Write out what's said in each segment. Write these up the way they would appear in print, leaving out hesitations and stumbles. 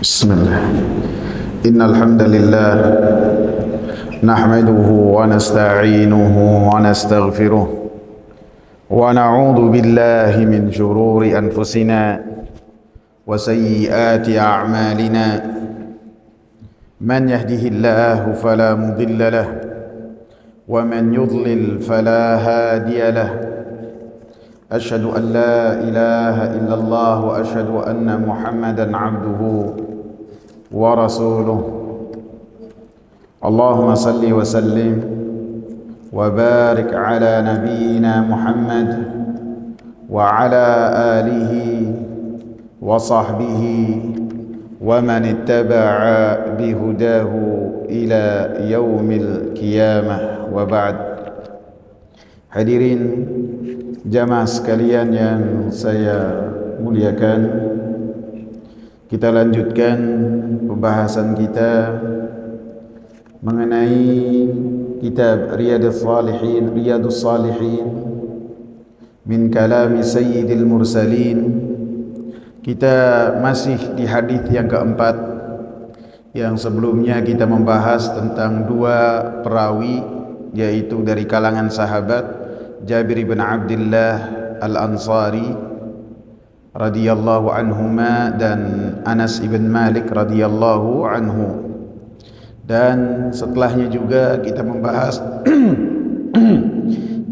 Bismillah. Innal hamdalillah nahmaduhu wa nasta'inuhu wa nastaghfiruh wa na'udzu billahi min shururi anfusina wa sayyiati a'malina. Man yahdihillahu fala mudilla lahu wa man yudlil fala hadiya lahu. Asyhadu an la ilaha illallah wa asyhadu anna Muhammadan abduhu wa rasuluh. Allahumma salli wa sallim wa barik ala nabiyyina Muhammad wa ala alihi wa sahbihi wa man ittaba'a bihudahu ila yaumil qiyamah, wa ba'd. Hadirin jamaah sekalian yang saya muliakan, kita lanjutkan pembahasan kita mengenai kitab Riyadus Salihin min kalami Sayyidil Mursalin. Kita masih di hadis yang keempat, yang sebelumnya kita membahas tentang dua perawi, yaitu dari kalangan sahabat Jabir bin Abdullah Al-Ansari radhiyallahu anhuma dan Anas ibn Malik radhiyallahu anhu. Dan setelahnya juga kita membahas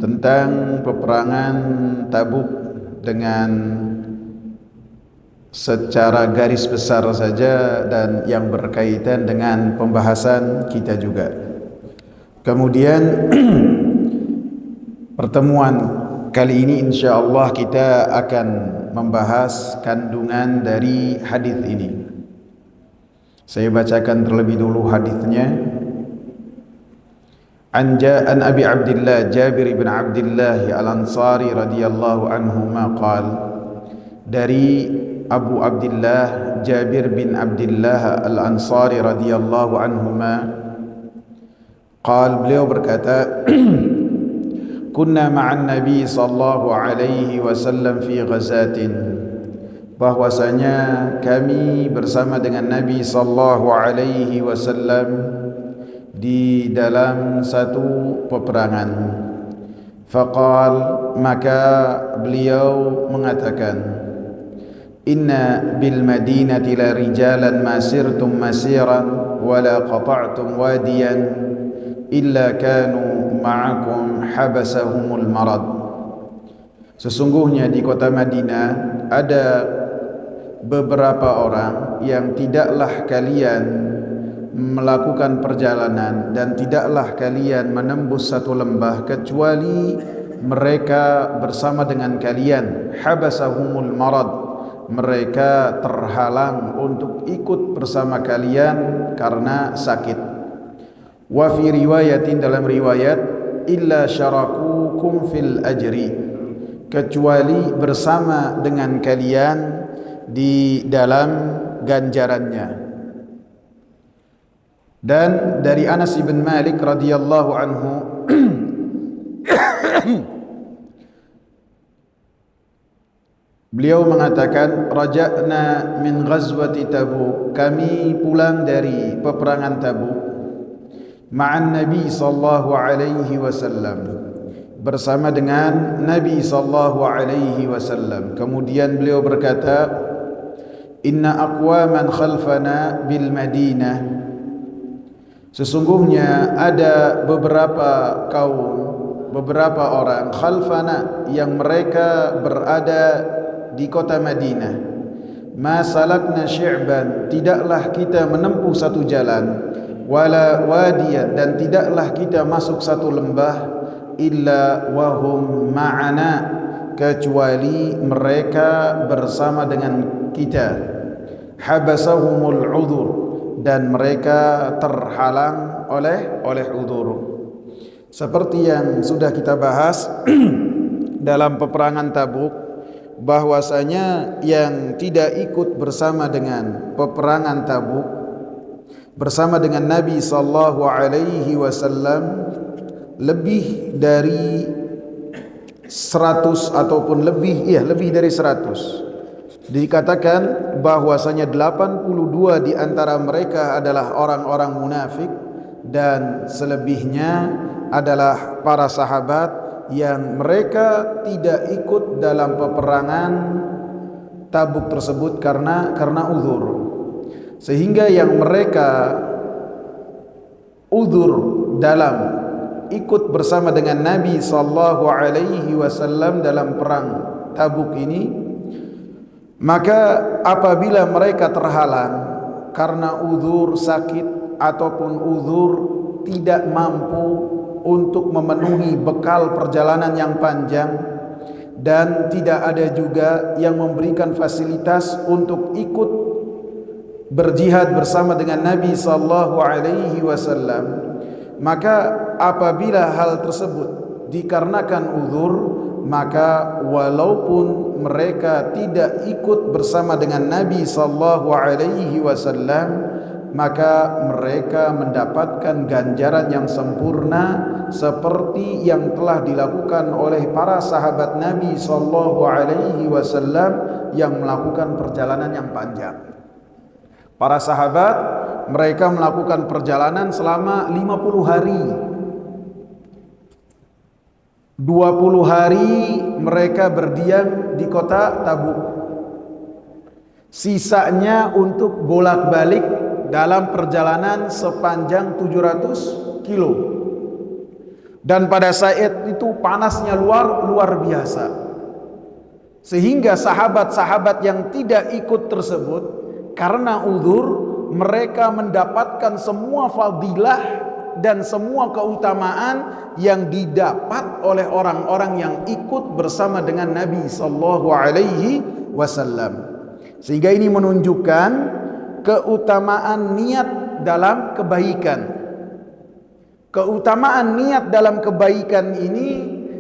tentang peperangan Tabuk dengan secara garis besar saja dan yang berkaitan dengan pembahasan kita juga. Kemudian pertemuan kali ini insyaallah kita akan membahas kandungan dari hadis ini. Saya bacakan terlebih dulu hadisnya. An Abi Abdullah Jabir bin Abdullah Al-Ansari radhiyallahu anhu qala, dari Abu Abdullah Jabir bin Abdullah Al-Ansari radhiyallahu anhu qala, beliau berkata, kunna ma'an Nabi sallallahu alaihi wasallam fi ghazatin, bahwasanya kami bersama dengan Nabi sallallahu alaihi wasallam di dalam satu peperangan. Faqal, maka beliau mengatakan, inna bil madinati la rijalan ma sirtum masiran wa la qata'tum wadiyan illa kanu ma'akum habasahumul marad. Sesungguhnya di kota Madinah ada beberapa orang yang tidaklah kalian melakukan perjalanan dan tidaklah kalian menembus satu lembah kecuali mereka bersama dengan kalian. Habasahumul marad, mereka terhalang untuk ikut bersama kalian karena sakit. Wa fi riwayatin, dalam riwayat, illa syarakukum fil ajri, kecuali bersama dengan kalian di dalam ganjarannya. Dan dari Anas bin Malik radhiyallahu anhu beliau mengatakan, raja'na min ghazwati Tabuk, kami pulang dari peperangan Tabuk, ma'an Nabi sallallahu alaihi wasallam, bersama dengan Nabi sallallahu alaihi wasallam. Kemudian beliau berkata, inna aqwaman khalfana bil Madinah, sesungguhnya ada beberapa kaum, beberapa orang, khalfana, yang mereka berada di kota Madinah. Ma salakna syi'ban, tidaklah kita menempuh satu jalan, wala wadiyan, dan tidaklah kita masuk satu lembah, illa wahum ma'ana, kecuali mereka bersama dengan kita. Habasahumul udhur, dan mereka terhalang oleh udhur. Seperti yang sudah kita bahas dalam peperangan Tabuk, bahwasanya yang tidak ikut bersama dengan peperangan Tabuk bersama dengan Nabi sallallahu alaihi wasallam lebih dari 100 ataupun lebih dari 100. Dikatakan bahwasanya 82 di antara mereka adalah orang-orang munafik dan selebihnya adalah para sahabat yang mereka tidak ikut dalam peperangan Tabuk tersebut karena uzur. Sehingga yang mereka uzur dalam ikut bersama dengan Nabi sallallahu alaihi wasallam dalam perang Tabuk ini, maka apabila mereka terhalang karena uzur sakit ataupun uzur tidak mampu untuk memenuhi bekal perjalanan yang panjang, dan tidak ada juga yang memberikan fasilitas untuk ikut berjihad bersama dengan Nabi sallallahu alaihi wasallam, maka apabila hal tersebut dikarenakan uzur, maka walaupun mereka tidak ikut bersama dengan Nabi sallallahu alaihi wasallam, maka mereka mendapatkan ganjaran yang sempurna seperti yang telah dilakukan oleh para sahabat Nabi sallallahu alaihi wasallam yang melakukan perjalanan yang panjang. Para sahabat mereka melakukan perjalanan selama 50 hari. 20 hari mereka berdiam di kota Tabuk. Sisanya untuk bolak-balik dalam perjalanan sepanjang 700 kilo. Dan pada saat itu panasnya luar biasa. Sehingga sahabat-sahabat yang tidak ikut tersebut karena uzur, mereka mendapatkan semua fadilah dan semua keutamaan yang didapat oleh orang-orang yang ikut bersama dengan Nabi sallallahu alaihi wasallam. Sehingga ini menunjukkan keutamaan niat dalam kebaikan. Keutamaan niat dalam kebaikan ini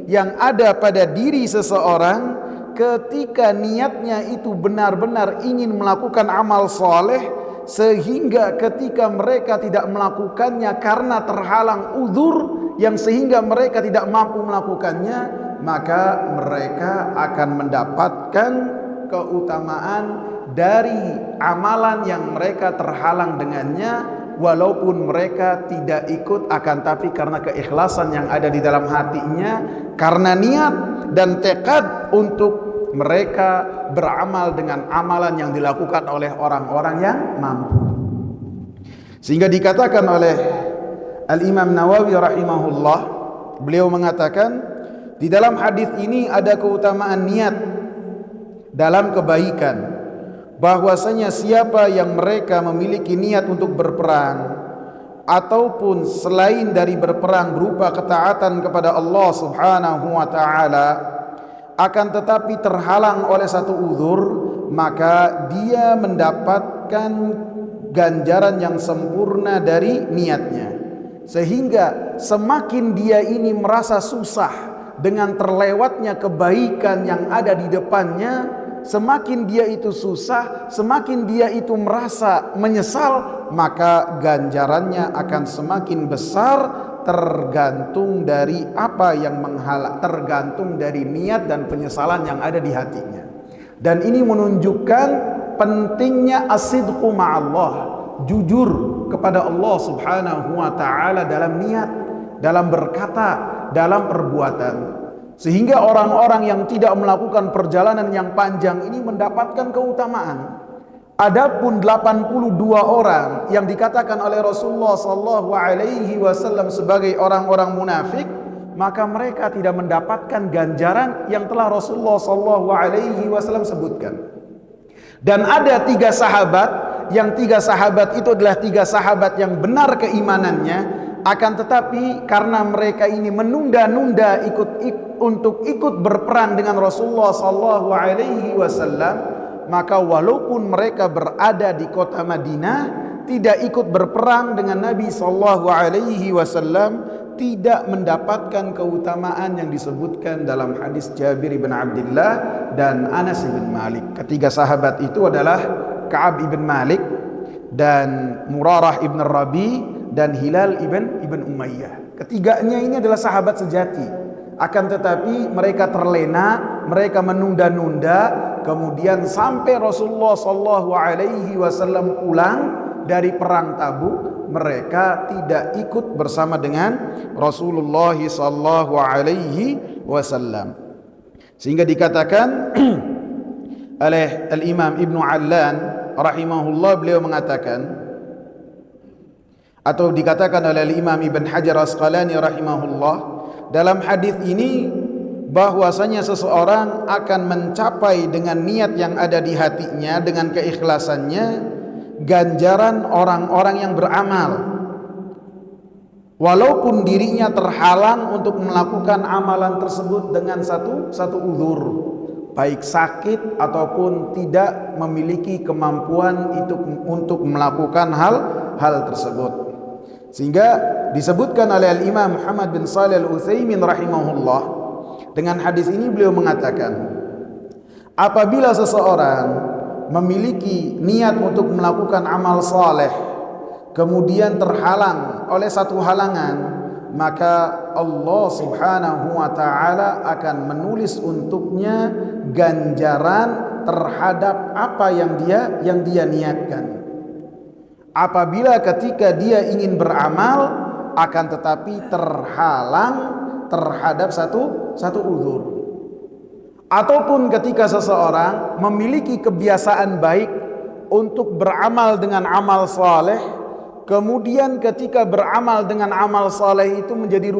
yang ada pada diri seseorang ketika niatnya itu benar-benar ingin melakukan amal soleh, sehingga ketika mereka tidak melakukannya karena terhalang uzur yang sehingga mereka tidak mampu melakukannya, maka mereka akan mendapatkan keutamaan dari amalan yang mereka terhalang dengannya, walaupun mereka tidak ikut, akan tapi karena keikhlasan yang ada di dalam hatinya, karena niat dan tekad untuk mereka beramal dengan amalan yang dilakukan oleh orang-orang yang mampu. Sehingga dikatakan oleh Al-Imam Nawawi rahimahullah, beliau mengatakan di dalam hadis ini ada keutamaan niat dalam kebaikan, bahwasanya siapa yang mereka memiliki niat untuk berperang ataupun selain dari berperang berupa ketaatan kepada Allah Subhanahu wa taala, akan tetapi terhalang oleh satu uzur, maka dia mendapatkan ganjaran yang sempurna dari niatnya. Sehingga semakin dia ini merasa susah dengan terlewatnya kebaikan yang ada di depannya, semakin dia itu susah, semakin dia itu merasa menyesal, maka ganjarannya akan semakin besar, tergantung dari apa yang menghalang, tergantung dari niat dan penyesalan yang ada di hatinya. Dan ini menunjukkan pentingnya as-sidqu ma'allah, jujur kepada Allah Subhanahu wa taala dalam niat, dalam berkata, dalam perbuatan. Sehingga orang-orang yang tidak melakukan perjalanan yang panjang ini mendapatkan keutamaan. Adapun 82 orang yang dikatakan oleh Rasulullah sallallahu alaihi wasallam sebagai orang-orang munafik, maka mereka tidak mendapatkan ganjaran yang telah Rasulullah sallallahu alaihi wasallam sebutkan. Dan ada 3 sahabat, yang 3 sahabat itu adalah 3 sahabat yang benar keimanannya, akan tetapi karena mereka ini menunda-nunda untuk ikut berperang dengan Rasulullah sallallahu alaihi wasallam, maka walaupun mereka berada di kota Madinah, tidak ikut berperang dengan Nabi sallallahu alaihi wasallam, tidak mendapatkan keutamaan yang disebutkan dalam hadis Jabir bin Abdullah dan Anas bin Malik. Ketiga sahabat itu adalah Ka'ab ibn Malik dan Murarah ibn Rabi dan Hilal ibn Umayyah. Ketiganya ini adalah sahabat sejati. Akan tetapi mereka terlena, mereka menunda-nunda kemudian sampai Rasulullah sallallahu alaihi wasallam pulang dari perang Tabuk, mereka tidak ikut bersama dengan Rasulullah sallallahu alaihi wasallam. Sehingga dikatakan oleh Al-Imam Ibnu Allan rahimahullah, beliau mengatakan, atau dikatakan oleh Imam Ibn Hajar Asqalani rahimahullah, dalam hadis ini bahwasanya seseorang akan mencapai dengan niat yang ada di hatinya, dengan keikhlasannya, ganjaran orang-orang yang beramal, walaupun dirinya terhalang untuk melakukan amalan tersebut dengan satu uzur, baik sakit ataupun tidak memiliki kemampuan untuk melakukan hal tersebut. Sehingga disebutkan oleh Al-Imam Muhammad bin Shalih Al-Utsaimin rahimahullah, dengan hadis ini beliau mengatakan, apabila seseorang memiliki niat untuk melakukan amal saleh kemudian terhalang oleh satu halangan, maka Allah Subhanahu wa taala akan menulis untuknya ganjaran terhadap apa yang dia niatkan. Apabila ketika dia ingin beramal akan tetapi terhalang terhadap satu uzur, ataupun ketika seseorang memiliki kebiasaan baik untuk beramal dengan amal saleh, kemudian ketika beramal dengan amal saleh itu menjadi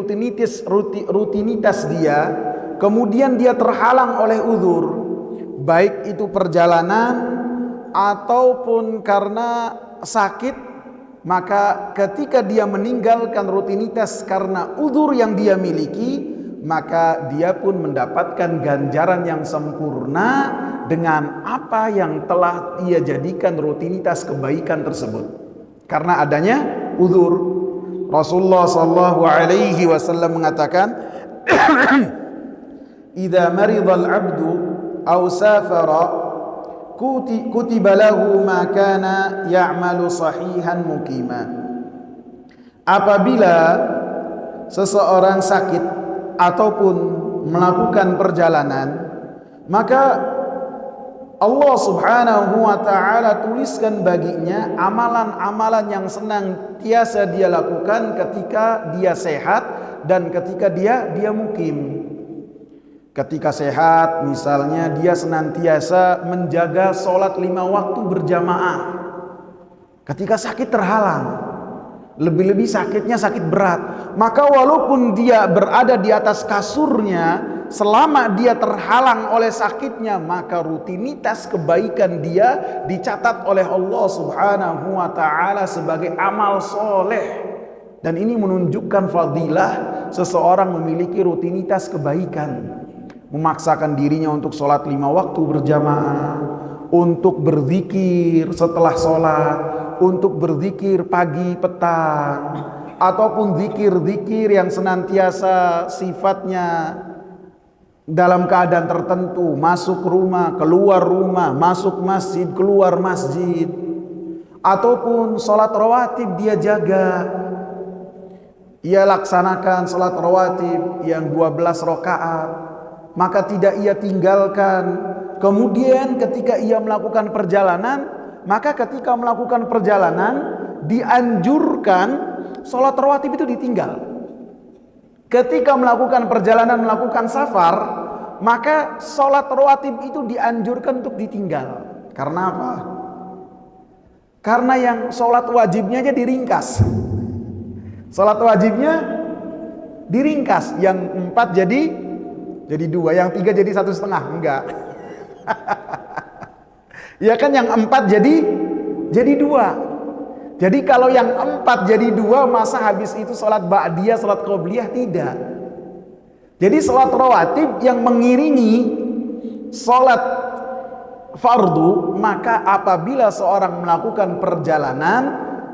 rutinitas dia, kemudian dia terhalang oleh uzur, baik itu perjalanan ataupun karena sakit, maka ketika dia meninggalkan rutinitas karena uzur yang dia miliki, maka dia pun mendapatkan ganjaran yang sempurna dengan apa yang telah ia jadikan rutinitas kebaikan tersebut karena adanya uzur. Rasulullah sallallahu alaihi wasallam mengatakan, "Idza maridal 'abdu aw safara kutiba lahu ma kana ya'malu sahihan muqima." Apabila seseorang sakit ataupun melakukan perjalanan, maka Allah Subhanahu wa taala tuliskan baginya amalan-amalan yang senantiasa dia lakukan ketika dia sehat dan ketika dia mukim. Ketika sehat, misalnya dia senantiasa menjaga sholat 5 waktu berjamaah. Ketika sakit terhalang, lebih-lebih sakitnya sakit berat, maka walaupun dia berada di atas kasurnya, selama dia terhalang oleh sakitnya, maka rutinitas kebaikan dia dicatat oleh Allah Subhanahu wa taala sebagai amal soleh. Dan ini menunjukkan fadilah seseorang memiliki rutinitas kebaikan, memaksakan dirinya untuk sholat 5 waktu berjamaah, untuk berzikir setelah sholat, untuk berzikir pagi petang, ataupun zikir-zikir yang senantiasa sifatnya dalam keadaan tertentu, masuk rumah, keluar rumah, masuk masjid, keluar masjid, ataupun sholat rawatib dia jaga, ia laksanakan sholat rawatib yang 12 rakaat, maka tidak ia tinggalkan. Kemudian ketika ia melakukan perjalanan, maka ketika melakukan perjalanan dianjurkan sholat rawatib itu ditinggal. Ketika melakukan perjalanan, melakukan safar, maka sholat rawatib itu dianjurkan untuk ditinggal. Karena apa? Karena yang sholat wajibnya aja diringkas. Sholat wajibnya diringkas, yang 4 jadi 2, yang 3 jadi 1,5, enggak. Ya kan, yang 4 jadi 2. Jadi kalau yang 4 jadi 2, masa habis itu sholat ba'diyah, sholat qobliyah? Tidak. Jadi sholat rawatib yang mengiringi sholat fardu, maka apabila seorang melakukan perjalanan,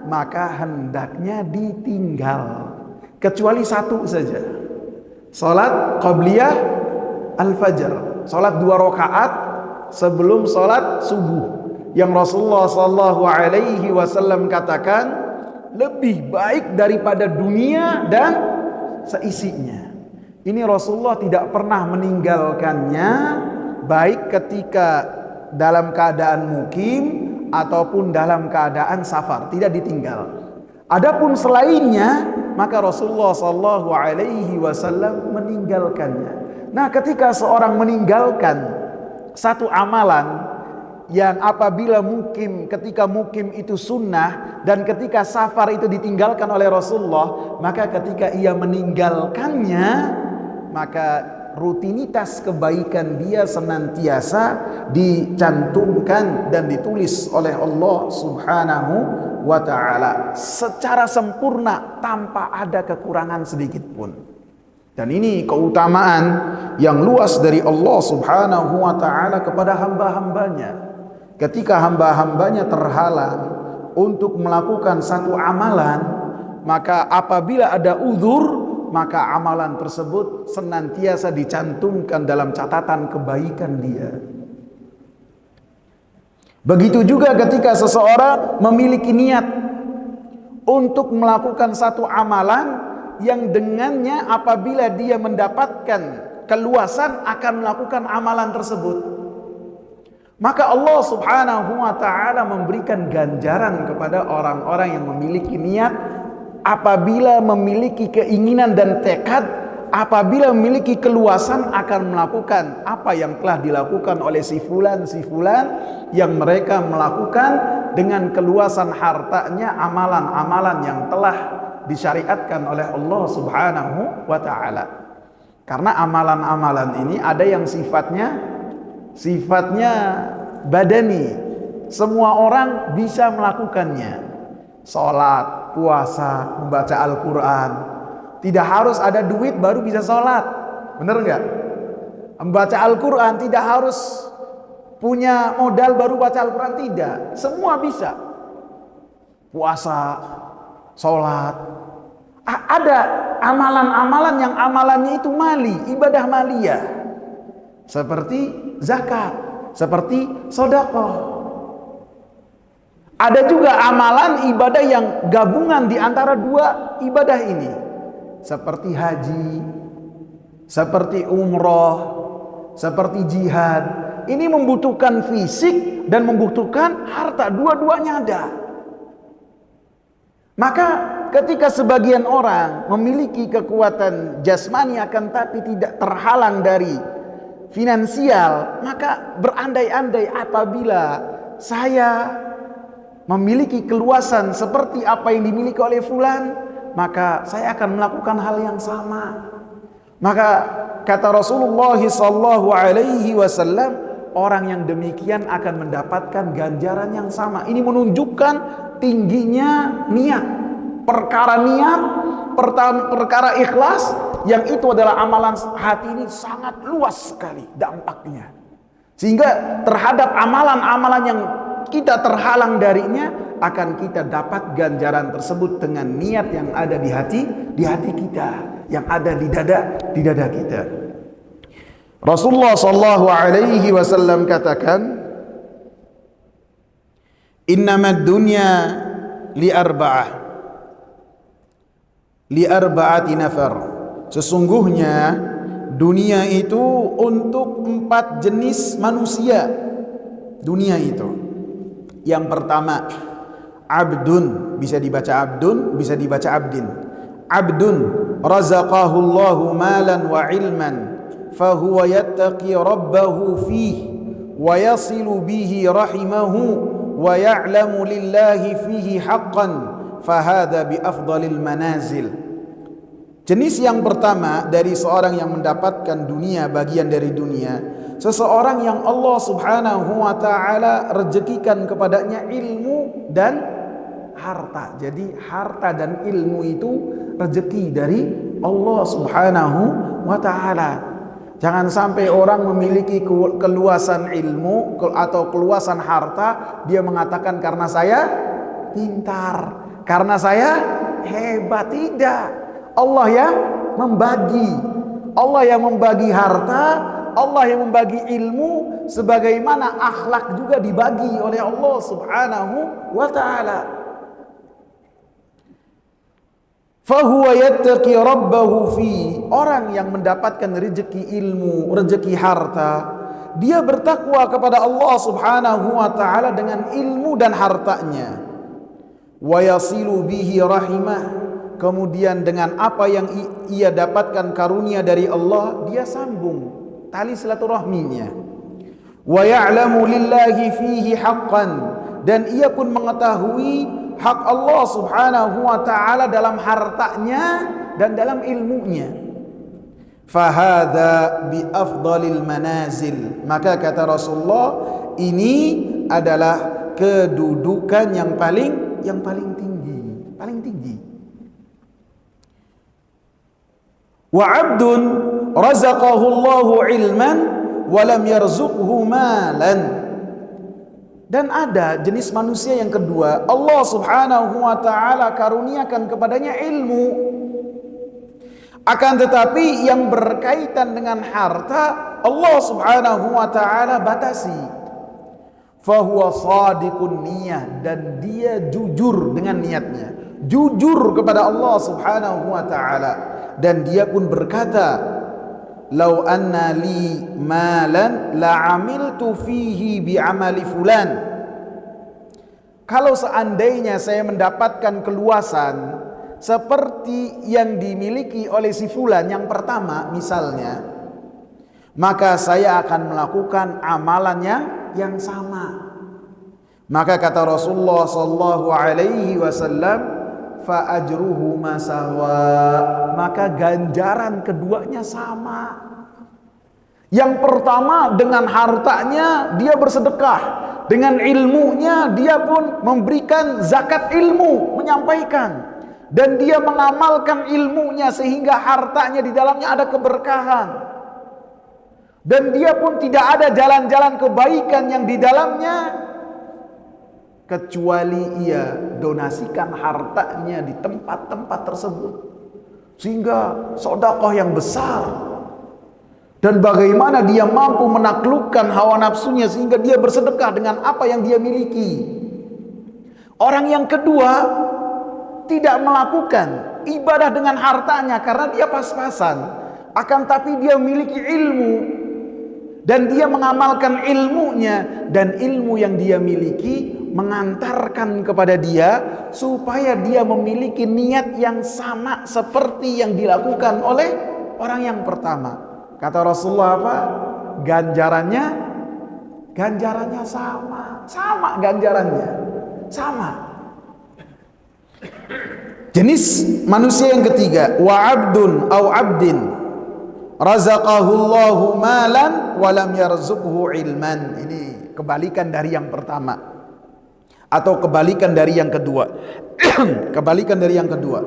maka hendaknya ditinggal. Kecuali 1 saja, sholat qobliyah al-fajr, sholat 2 rakaat sebelum sholat subuh, yang Rasulullah sallallahu alaihi wasallam katakan lebih baik daripada dunia dan seisinya. Ini Rasulullah tidak pernah meninggalkannya, baik ketika dalam keadaan mukim ataupun dalam keadaan safar, tidak ditinggal. Adapun selainnya, maka Rasulullah sallallahu alaihi wasallam meninggalkannya. Nah, ketika seorang meninggalkan satu amalan yang apabila mukim, ketika mukim itu sunnah dan ketika safar itu ditinggalkan oleh Rasulullah, maka ketika ia meninggalkannya, maka rutinitas kebaikan dia senantiasa dicantumkan dan ditulis oleh Allah Subhanahu wa ta'ala secara sempurna tanpa ada kekurangan sedikit pun. Dan ini keutamaan yang luas dari Allah Subhanahu wa ta'ala kepada hamba-hambanya. Ketika hamba-hambanya terhalang untuk melakukan satu amalan, maka apabila ada uzur, maka amalan tersebut senantiasa dicantumkan dalam catatan kebaikan dia. Begitu juga ketika seseorang memiliki niat untuk melakukan satu amalan yang dengannya apabila dia mendapatkan keluasan akan melakukan amalan tersebut, maka Allah Subhanahu wa ta'ala memberikan ganjaran kepada orang-orang yang memiliki niat apabila memiliki keinginan dan tekad, apabila memiliki keluasan akan melakukan apa yang telah dilakukan oleh si fulan yang mereka melakukan dengan keluasan hartanya amalan-amalan yang telah disyariatkan oleh Allah Subhanahu wa ta'ala. Karena amalan-amalan ini ada yang sifatnya badani, semua orang bisa melakukannya. Salat, puasa, membaca Al-Quran, tidak harus ada duit baru bisa salat, bener nggak? Membaca Al-Quran tidak harus punya modal baru baca Al-Quran, tidak, semua bisa. Puasa, salat, ada amalan-amalan yang amalannya itu mali, ibadah maliyah, seperti zakat, seperti sedekah. Ada juga amalan ibadah yang gabungan di antara dua ibadah ini, seperti haji, seperti umroh, seperti jihad. Ini membutuhkan fisik dan membutuhkan harta, dua-duanya ada. Maka ketika sebagian orang memiliki kekuatan jasmani akan tapi tidak terhalang dari finansial, maka berandai-andai apabila saya memiliki keluasan seperti apa yang dimiliki oleh fulan, maka saya akan melakukan hal yang sama. Maka kata Rasulullah sallallahu alaihi wasallam, orang yang demikian akan mendapatkan ganjaran yang sama. Ini menunjukkan tingginya niat. Perkara niat, perkara ikhlas, yang itu adalah amalan hati, ini sangat luas sekali dampaknya. Sehingga terhadap amalan-amalan yang kita terhalang darinya, akan kita dapat ganjaran tersebut dengan niat yang ada di hati kita, yang ada di dada kita. Rasulullah sallallahu alaihi wasallam katakan, innamad dunya li arba'ati nafar. Sesungguhnya dunia itu untuk 4 jenis manusia. Dunia itu, yang pertama, abdun, bisa dibaca abdun, bisa dibaca abdin. Abdun razaqahu Allahu malan wa ilman fahuwa yattaqi rabbahu fihi wa yasilu bihi rahimahu wa ya'lamu lillahi fihi haqqan fahadha bi afdalil manazil. Jenis yang pertama dari seorang yang mendapatkan dunia, bagian dari dunia, seseorang yang Allah Subhanahu wa ta'ala rezekikan kepadanya ilmu dan harta. Jadi harta dan ilmu itu rezeki dari Allah Subhanahu wa ta'ala. Jangan sampai orang memiliki keluasan ilmu atau keluasan harta, dia mengatakan karena saya pintar, karena saya hebat. Tidak. Allah yang membagi, Allah yang membagi harta, Allah yang membagi ilmu, sebagaimana akhlak juga dibagi oleh Allah Subhanahu wa ta'ala. Fahuwa yattaqi rabbahu fi, orang yang mendapatkan rezeki ilmu, rezeki harta, dia bertakwa kepada Allah Subhanahu wa taala dengan ilmu dan hartanya. Wa yasilu bihi rahimah, kemudian dengan apa yang ia dapatkan karunia dari Allah, dia sambung tali silaturahminya. Wa ya'lamu lillahi fihi haqqan, dan ia pun mengetahui hak Allah Subhanahu wa taala dalam hartanya dan dalam ilmunya. Fahada bi afdalil manazil, maka kata Rasulullah, ini adalah kedudukan yang paling tinggi. Wa 'abdun razaqahu Allahu ilman wa lam yarzuqhu malan. Dan ada jenis manusia yang kedua, Allah Subhanahu wa taala karuniakan kepadanya ilmu, akan tetapi yang berkaitan dengan harta Allah Subhanahu wa taala batasi. Fahuwa shadiqun niyah, dan dia jujur dengan niatnya, jujur kepada Allah Subhanahu wa taala, dan dia pun berkata, "Lau anna li malan la amiltu fihi bi amali fulan." Kalau seandainya saya mendapatkan keluasan seperti yang dimiliki oleh si fulan yang pertama misalnya, maka saya akan melakukan amalan yang sama. Maka kata Rasulullah sallallahu alaihi wasallam, fa ajruhu masawa, maka ganjaran keduanya sama. Yang pertama dengan hartanya dia bersedekah, dengan ilmunya dia pun memberikan zakat ilmu, menyampaikan, dan dia mengamalkan ilmunya sehingga hartanya di dalamnya ada keberkahan, dan dia pun tidak ada jalan-jalan kebaikan yang di dalamnya kecuali ia donasikan hartanya di tempat-tempat tersebut, sehingga sedekah yang besar. Dan bagaimana dia mampu menaklukkan hawa nafsunya sehingga dia bersedekah dengan apa yang dia miliki. Orang yang kedua tidak melakukan ibadah dengan hartanya karena dia pas-pasan, akan tapi dia memiliki ilmu dan dia mengamalkan ilmunya, dan ilmu yang dia miliki mengantarkan kepada dia supaya dia memiliki niat yang sama seperti yang dilakukan oleh orang yang pertama. Kata Rasulullah apa? Ganjarannya sama ganjarannya sama. Jenis manusia yang ketiga, wa 'abdun au 'abdin razaqahullahu malan wa lam yarzuqhu ilman. Ini kebalikan dari yang pertama, atau kebalikan dari yang kedua. Kebalikan dari yang kedua.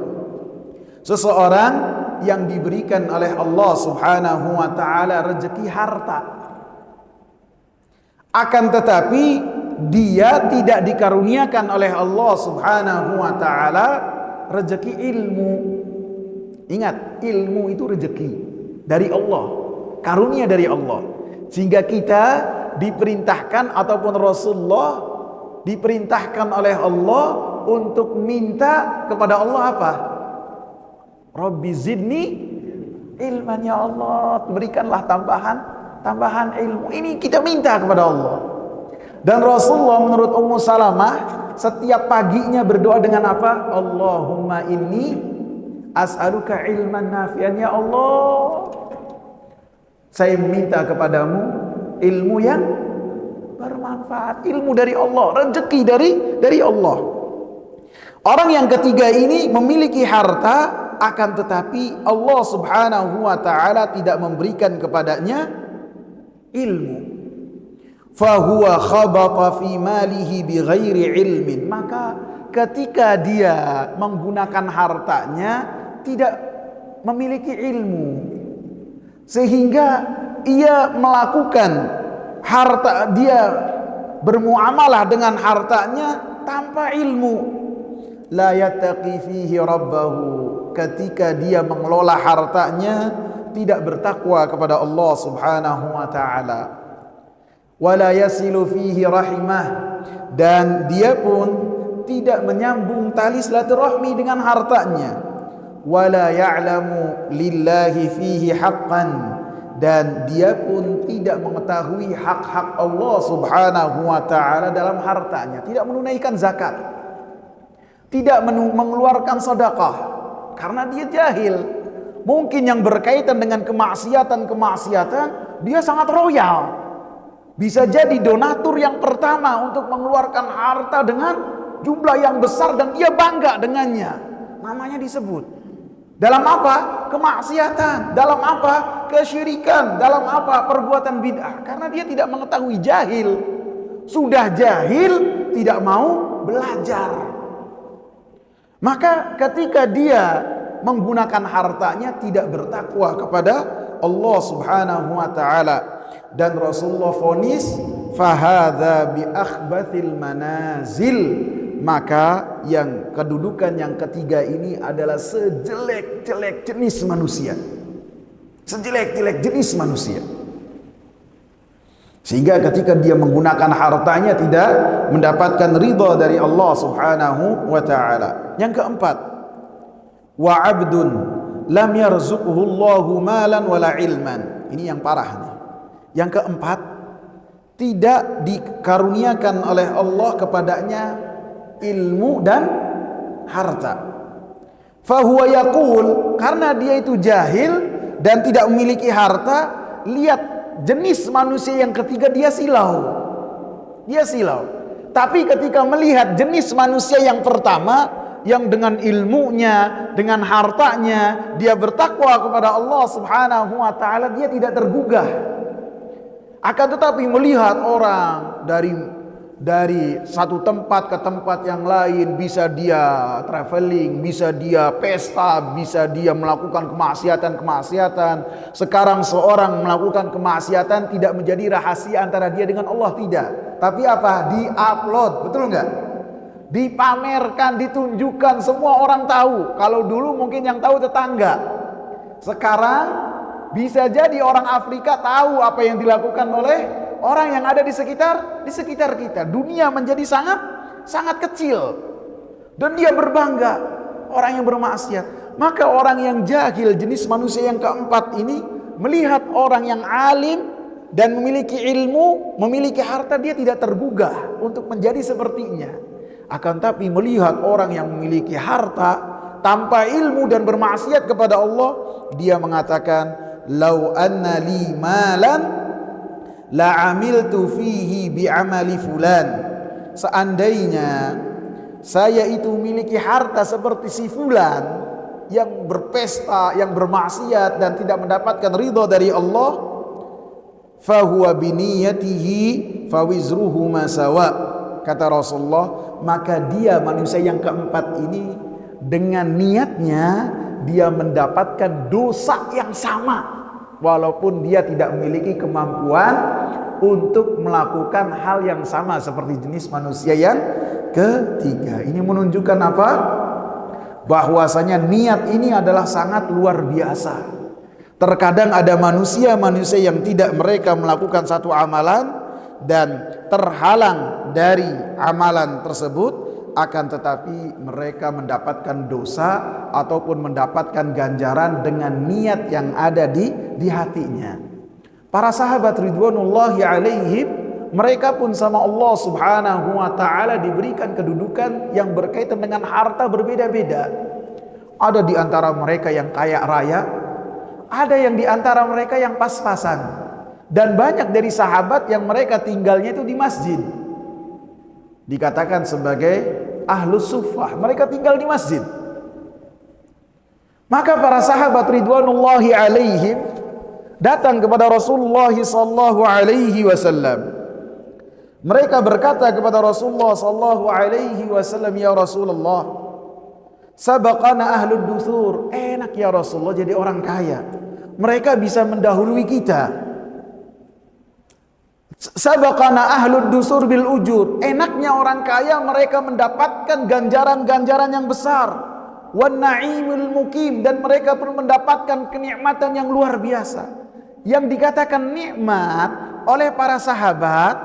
Seseorang yang diberikan oleh Allah Subhanahu wa taala rezeki harta, akan tetapi dia tidak dikaruniakan oleh Allah Subhanahu wa taala rezeki ilmu. Ingat, ilmu itu rezeki dari Allah, karunia dari Allah, sehingga kita diperintahkan ataupun Rasulullah diperintahkan oleh Allah untuk minta kepada Allah apa? Rabbi zidni ilman, ya Allah, berikanlah tambahan ilmu. Ini kita minta kepada Allah. Dan Rasulullah menurut Ummu Salamah setiap paginya berdoa dengan apa? Allahumma inni as'aluka ilman nafi'an, ya Allah, saya meminta kepadamu ilmu yang bermanfaat, ilmu dari Allah, rezeki dari Allah. Orang yang ketiga ini memiliki harta, akan tetapi Allah Subhanahu wa taala tidak memberikan kepadanya ilmu. Fahuwa khabata fi malihi bighairi ilmin, maka ketika dia menggunakan hartanya tidak memiliki ilmu, sehingga ia melakukan harta, dia bermuamalah dengan hartanya tanpa ilmu. La yattaqi fihi rabbahu, ketika dia mengelola hartanya tidak bertakwa kepada Allah Subhanahu wa taala. Wala yasilu fihi rahimah, dan dia pun tidak menyambung tali silaturahmi dengan hartanya. Wala ya'lamu lillahi fihi haqqan, dan dia pun tidak mengetahui hak-hak Allah Subhanahu wa taala dalam hartanya, tidak menunaikan zakat, tidak mengeluarkan sedekah karena dia jahil. Mungkin yang berkaitan dengan kemaksiatan dia sangat royal. Bisa jadi donatur yang pertama untuk mengeluarkan harta dengan jumlah yang besar dan dia bangga dengannya. Namanya disebut. Dalam apa? Kemaksiatan. Dalam apa? Kesyirikan. Dalam apa? Perbuatan bid'ah. Karena dia tidak mengetahui, jahil. Sudah jahil, tidak mau belajar. Maka ketika dia menggunakan hartanya tidak bertakwa kepada Allah Subhanahu wa taala, dan Rasulullah vonis fahadza bi akhbathil manazil, maka yang kedudukan yang ketiga ini adalah sejelek-jelek jenis manusia. Sejelek-jelek jenis manusia. Sehingga ketika dia menggunakan hartanya tidak mendapatkan ridha dari Allah Subhanahu wa taala. Yang keempat, wa 'abdun lam yarzuqhu Allahu malan wala ilman. Ini yang parah nih. Yang keempat, tidak dikaruniakan oleh Allah kepadanya ilmu dan harta. Fahuwa yaqul, karena dia itu jahil dan tidak memiliki harta, lihat jenis manusia yang ketiga, dia silau. Dia silau. Tapi ketika melihat jenis manusia yang pertama, yang dengan ilmunya, dengan hartanya, dia bertakwa kepada Allah Subhanahu wa taala, dia tidak tergugah. Akan tetapi melihat orang dari satu tempat ke tempat yang lain, bisa dia traveling, bisa dia pesta, bisa dia melakukan kemaksiatan. Sekarang seorang melakukan kemaksiatan tidak menjadi rahasia antara dia dengan Allah, tidak. Tapi apa? Di-upload, betul enggak? Dipamerkan, ditunjukkan, semua orang tahu. Kalau dulu mungkin yang tahu tetangga. Sekarang bisa jadi orang Afrika tahu apa yang dilakukan oleh orang yang ada di sekitar kita. Dunia menjadi sangat kecil dan dia berbangga orang yang bermaksiat. Maka orang yang jahil, jenis manusia yang keempat ini, melihat orang yang alim dan memiliki ilmu, memiliki harta, dia tidak tergugah untuk menjadi sepertinya. Akan tapi melihat orang yang memiliki harta tanpa ilmu dan bermaksiat kepada Allah, dia mengatakan, lau anna li malan la amiltu fihi bi amali fulan. Seandainya saya itu memiliki harta seperti si fulan yang berpesta, yang bermaksiat dan tidak mendapatkan ridha dari Allah, fahuwa biniyatihi fawizruhu masawa, kata Rasulullah, maka dia manusia yang keempat ini dengan niatnya dia mendapatkan dosa yang sama, walaupun dia tidak memiliki kemampuan untuk melakukan hal yang sama seperti jenis manusia yang ketiga. Ini menunjukkan apa? Bahwasanya niat ini adalah sangat luar biasa. Terkadang ada manusia-manusia yang tidak mereka melakukan satu amalan dan terhalang dari amalan tersebut, akan tetapi mereka mendapatkan dosa ataupun mendapatkan ganjaran dengan niat yang ada di hatinya. Para sahabat ridwanullahi alaihim, mereka pun sama Allah Subhanahu wa taala diberikan kedudukan yang berkaitan dengan harta berbeda-beda. Ada di antara mereka yang kaya raya, ada yang di antara mereka yang pas-pasan, dan banyak dari sahabat yang mereka tinggalnya itu di masjid. Dikatakan sebagai ahlus suffah, mereka tinggal di masjid. Maka para sahabat ridwanullahi alaihim datang kepada Rasulullah sallallahu alaihi wasallam. Mereka berkata kepada Rasulullah sallallahu alaihi wasallam, ya Rasulullah, sabaqana ahlud duthur. Enak ya Rasulullah jadi orang kaya, mereka bisa mendahului kita. Sabaqana ahlud dusur bil ujur. Enaknya orang kaya, mereka mendapatkan ganjaran-ganjaran yang besar. Wan na'imul mukim, dan mereka pun mendapatkan kenikmatan yang luar biasa. Yang dikatakan nikmat oleh para sahabat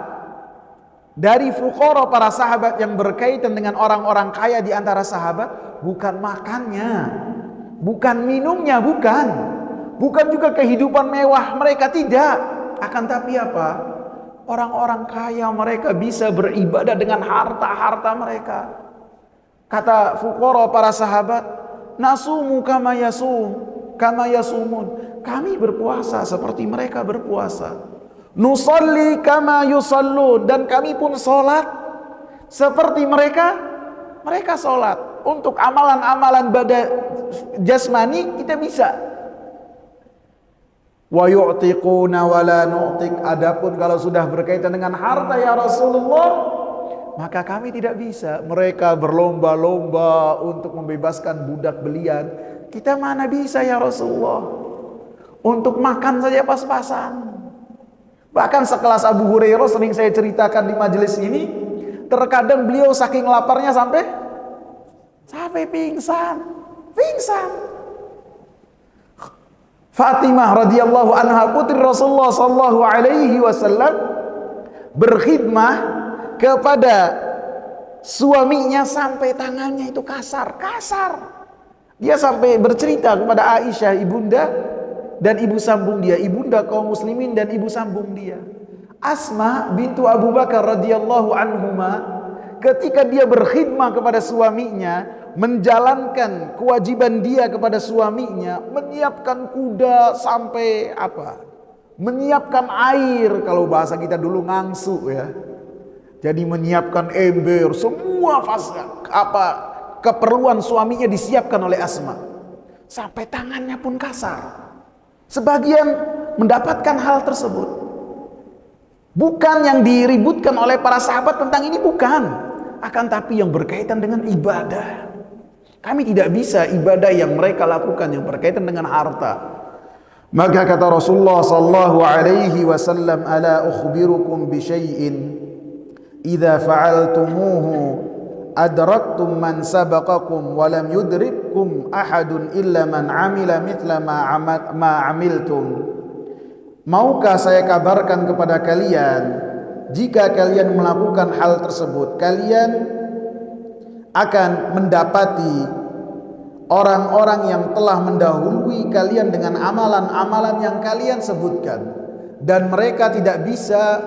dari fuqara, para sahabat yang berkaitan dengan orang-orang kaya di antara sahabat, bukan makannya, bukan minumnya, bukan. bukan juga kehidupan mewah mereka, tidak. Akan tapi apa? Orang-orang kaya mereka bisa beribadah dengan harta-harta mereka. Kata fuqara para sahabat, nasumu kama yasumun. Kami berpuasa seperti mereka berpuasa. Nusalli kama yusallun, dan kami pun salat seperti mereka salat. Untuk amalan-amalan jasmani kita bisa. Wa yu'tiquna wa la nu'tiq. Adapun kalau sudah berkaitan dengan harta ya Rasulullah, maka kami tidak bisa. Mereka berlomba-lomba untuk membebaskan budak belian. Kita mana bisa ya Rasulullah. Untuk makan saja pas-pasan. Bahkan sekelas Abu Hurairah sering saya ceritakan di majelis ini, terkadang beliau saking laparnya sampai pingsan. Fatimah radhiyallahu anha, putri Rasulullah sallallahu alaihi wasallam, berkhidmah kepada suaminya sampai tangannya itu kasar. Dia sampai bercerita kepada Aisyah, ibunda dan ibu sambung dia, ibunda kaum muslimin dan ibu sambung dia. Asma bintu Abu Bakar radhiyallahu anhuma, ketika dia berkhidmah kepada suaminya, menjalankan kewajiban dia kepada suaminya, menyiapkan kuda sampai menyiapkan air, kalau bahasa kita dulu ngangsu ya. Jadi menyiapkan ember, semua keperluan suaminya disiapkan oleh Asma. Sampai tangannya pun kasar. Sebagian mendapatkan hal tersebut. Bukan yang diributkan oleh para sahabat tentang ini, bukan. Akan tapi yang berkaitan dengan ibadah. Kami tidak bisa ibadah yang mereka lakukan yang berkaitan dengan harta. Maka kata Rasulullah sallallahu alaihi wasallam, ala ukhbirukum bi syai'in idza fa'altumuhu adraktum man sabaqakum wa lam yudrikkum ahadun illa man amila mithla ma amiltum. Maukah saya kabarkan kepada kalian, jika kalian melakukan hal tersebut, kalian akan mendapati orang-orang yang telah mendahului kalian dengan amalan-amalan yang kalian sebutkan, dan mereka tidak bisa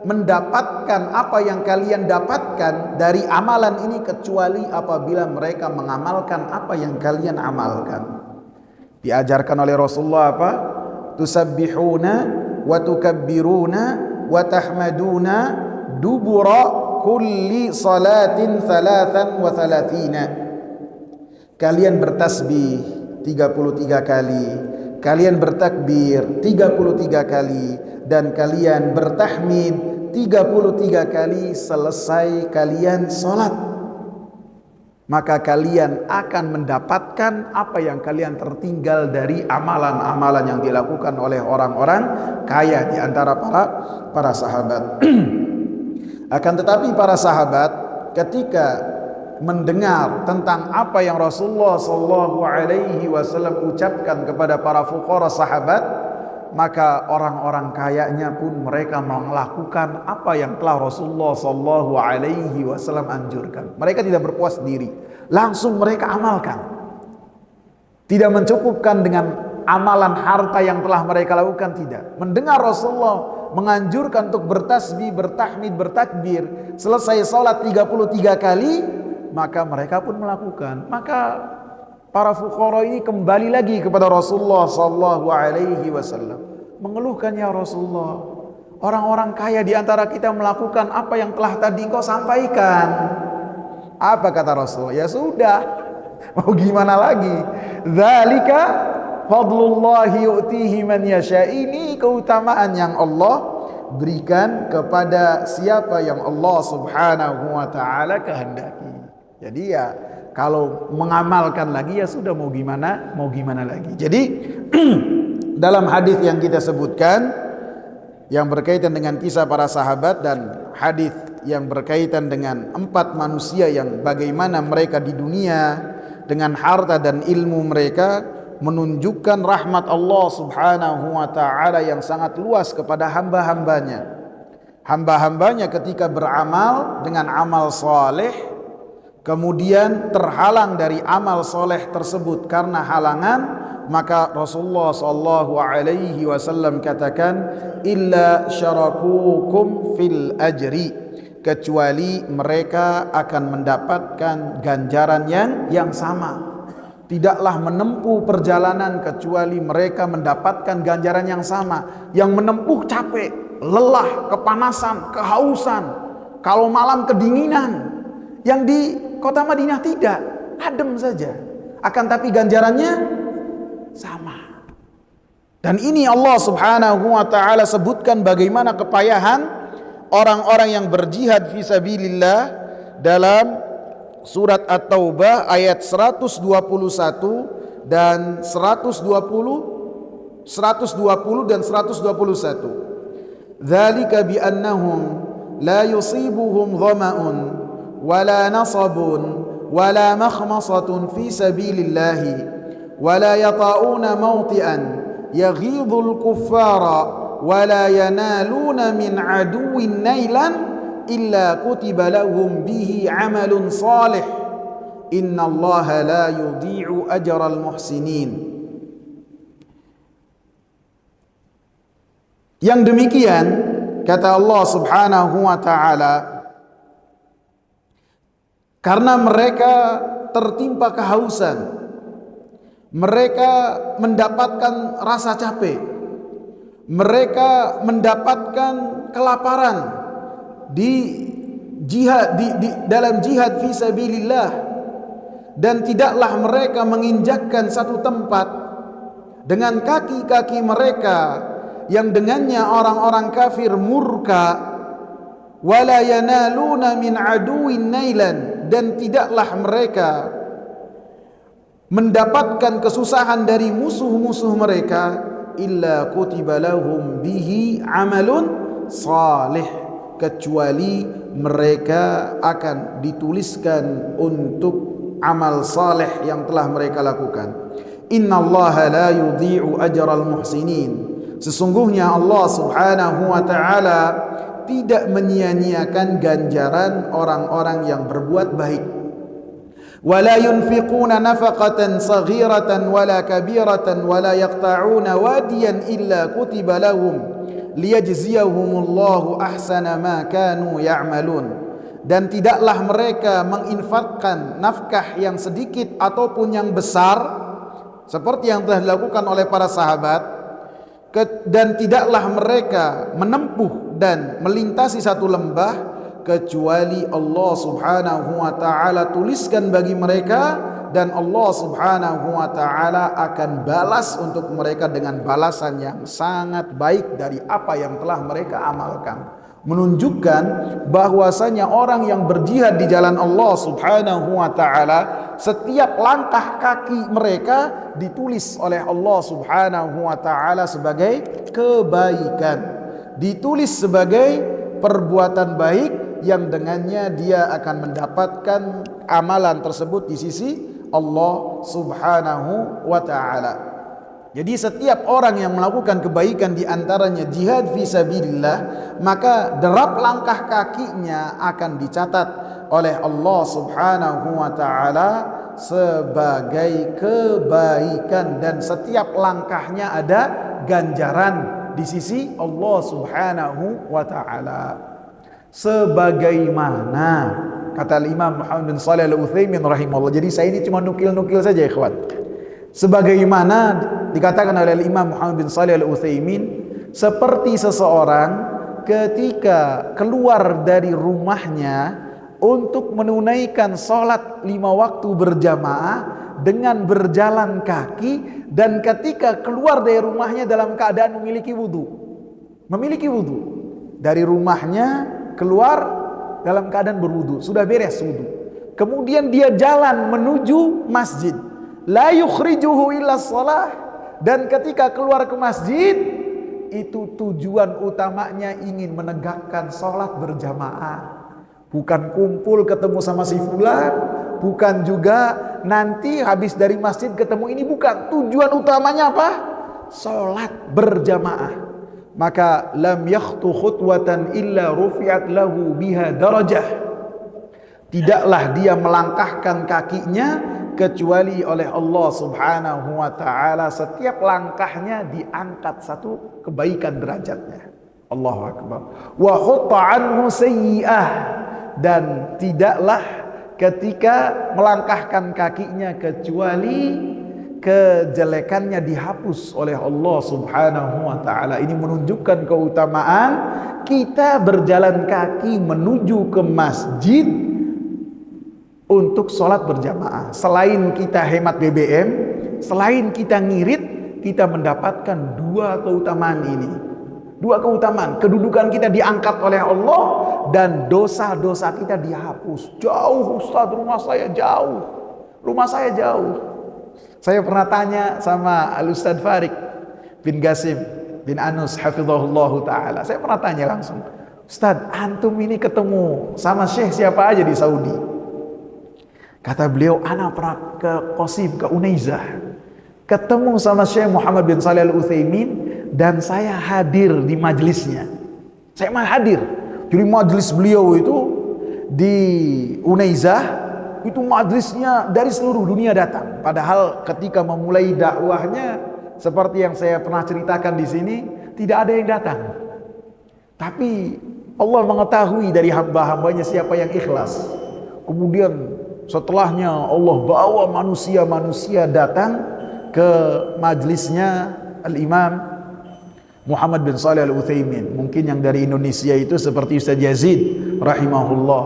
mendapatkan apa yang kalian dapatkan dari amalan ini kecuali apabila mereka mengamalkan apa yang kalian amalkan. Diajarkan oleh Rasulullah apa? Tusabbihuna wa tukabbiruna wa tahmaduna dubura kulli salatin 33. Kalian bertasbih 33 kali, kalian bertakbir 33 kali, dan kalian bertahmid 33 kali selesai kalian salat. Maka kalian akan mendapatkan apa yang kalian tertinggal dari amalan-amalan yang dilakukan oleh orang-orang kaya di antara para sahabat. Akan tetapi para sahabat ketika mendengar tentang apa yang Rasulullah sallallahu alaihi wasallam ucapkan kepada para fuqara sahabat, maka orang-orang kayanya pun mereka melakukan apa yang telah Rasulullah sallallahu alaihi wasallam anjurkan. Mereka tidak berpuas diri, langsung mereka amalkan. Tidak mencukupkan dengan amalan harta yang telah mereka lakukan, tidak. Mendengar Rasulullah menganjurkan untuk bertasbih, bertahmid, bertakbir selesai salat 33 kali, maka mereka pun melakukan. Maka para fuqara ini kembali lagi kepada Rasulullah sallallahu alaihi wasallam, mengeluhkan, ya Rasulullah, orang-orang kaya di antara kita melakukan apa yang telah tadi engkau sampaikan. Apa kata Rasulullah? Ya sudah, mau gimana lagi? Dzalika fadlullahi yu'tihi man yasha. Ini keutamaan yang Allah berikan kepada siapa yang Allah subhanahu wa ta'ala kehendaki. Jadi ya kalau mengamalkan lagi ya sudah, mau gimana lagi. Jadi dalam hadis yang kita sebutkan yang berkaitan dengan kisah para sahabat dan hadis yang berkaitan dengan 4 manusia yang bagaimana mereka di dunia dengan harta dan ilmu mereka, menunjukkan rahmat Allah subhanahu wa ta'ala yang sangat luas kepada hamba-hambanya. Hamba-hambanya ketika beramal dengan amal soleh, kemudian terhalang dari amal soleh tersebut karena halangan, maka Rasulullah sallallahu alaihi wasallam katakan, illa syarakukum fil ajri, kecuali mereka akan mendapatkan ganjaran yang sama. Tidaklah menempuh perjalanan kecuali mereka mendapatkan ganjaran yang sama. Yang menempuh capek, lelah, kepanasan, kehausan, kalau malam kedinginan. Yang di kota Madinah tidak, adem saja, akan tapi ganjarannya sama. Dan ini Allah subhanahu wa ta'ala sebutkan bagaimana kepayahan orang-orang yang berjihad fisabilillah dalam surat At-Taubah ayat 121 dan 120 dan 121. Dzalika bi annahum la yusibuhum dhama'un wala nasabun wala makhmasatun fi sabilillahi wala yata'una mawti'an yaghidhul kuffara wala yanaluna min aduwwin nailan illa kutiba lahum bihi amalun salih innallaha la yudhi'u ajral muhsinin. Yang demikian kata Allah subhanahu wa ta'ala, karena mereka tertimpa kehausan, mereka mendapatkan rasa capek, mereka mendapatkan kelaparan dalam jihad fisabilillah, dan tidaklah mereka menginjakkan satu tempat dengan kaki-kaki mereka yang dengannya orang-orang kafir murka, wala yanaluna min aduwin nailan, dan tidaklah mereka mendapatkan kesusahan dari musuh-musuh mereka, illa kutiba lahum bihi amalun salih, kecuali mereka akan dituliskan untuk amal saleh yang telah mereka lakukan. Innallaha la yudhi'u ajral muhsinin, sesungguhnya Allah subhanahu wa ta'ala tidak menyia-nyiakan ganjaran orang-orang yang berbuat baik. Wala yunfiquna nafaqatan saghiratan wala kabiratan wala yaqta'una wadiyan illa kutiba lahum liyajziyahumullahu ahsana ma kanu ya'malun, dan tidaklah mereka menginfakkan nafkah yang sedikit ataupun yang besar seperti yang telah dilakukan oleh para sahabat, dan tidaklah mereka menempuh dan melintasi satu lembah kecuali Allah subhanahu wa ta'ala tuliskan bagi mereka, dan Allah subhanahu wa ta'ala akan balas untuk mereka dengan balasan yang sangat baik dari apa yang telah mereka amalkan. Menunjukkan bahwasanya orang yang berjihad di jalan Allah subhanahu wa ta'ala, setiap langkah kaki mereka ditulis oleh Allah subhanahu wa ta'ala sebagai kebaikan, ditulis sebagai perbuatan baik yang dengannya dia akan mendapatkan amalan tersebut di sisi Allah subhanahu wa ta'ala. Jadi setiap orang yang melakukan kebaikan, di antaranya jihad fisabilillah, maka derap langkah kakinya akan dicatat oleh Allah subhanahu wa ta'ala sebagai kebaikan, dan setiap langkahnya ada ganjaran di sisi Allah subhanahu wa ta'ala. Sebagaimana kata Imam Muhammad bin Shalih Al-Utsaimin rahimahullah. Jadi saya ini cuma nukil-nukil saja ikhwan. Sebagaimana dikatakan oleh Imam Muhammad bin Shalih Al-Utsaimin, seperti seseorang ketika keluar dari rumahnya untuk menunaikan sholat 5 waktu berjamaah dengan berjalan kaki, dan ketika keluar dari rumahnya dalam keadaan memiliki wudu dari rumahnya keluar dalam keadaan berwudu, sudah beres wudu, kemudian dia jalan menuju masjid, la yukhrijuhu illa shalah, dan ketika keluar ke masjid itu tujuan utamanya ingin menegakkan sholat berjamaah, bukan kumpul ketemu sama si fulan, bukan juga nanti habis dari masjid ketemu ini, bukan. Tujuan utamanya apa? Sholat berjamaah. Maka lam yakhtu khutwatan illa rufi'at lahu biha darajah, tidaklah dia melangkahkan kakinya kecuali oleh Allah Subhanahu wa taala. Setiap langkahnya diangkat satu kebaikan derajatnya. Allahu akbar. Wa hutta anhu sayyi'ah, dan tidaklah ketika melangkahkan kakinya kecuali kejelekannya dihapus oleh Allah Subhanahu wa taala. Ini menunjukkan keutamaan kita berjalan kaki menuju ke masjid untuk sholat berjamaah. Selain kita hemat BBM, selain kita ngirit, kita mendapatkan dua keutamaan ini. Dua keutamaan, kedudukan kita diangkat oleh Allah dan dosa-dosa kita dihapus. Jauh Ustaz, rumah saya jauh. Rumah saya jauh. Saya pernah tanya sama Al-Ustaz Farid bin Qasim bin Anus hafizahullahu ta'ala. Saya pernah tanya langsung, Ustaz, antum ini ketemu sama syekh siapa aja di Saudi? Kata beliau, ana pernah ke Qasim, ke Unaizah, ketemu sama Syekh Muhammad bin Shalih Al-Utsaimin, dan saya hadir di majelisnya. Saya hadir. Jadi majelis beliau itu di Unaizah, itu majelisnya dari seluruh dunia datang. Padahal ketika memulai dakwahnya, seperti yang saya pernah ceritakan di sini, tidak ada yang datang. Tapi Allah mengetahui dari hamba-hambanya siapa yang ikhlas. Kemudian setelahnya Allah bawa manusia-manusia datang ke majelisnya Al-Imam Muhammad bin Shalih Al-Utsaimin. Mungkin yang dari Indonesia itu seperti Ustaz Yazid rahimahullah,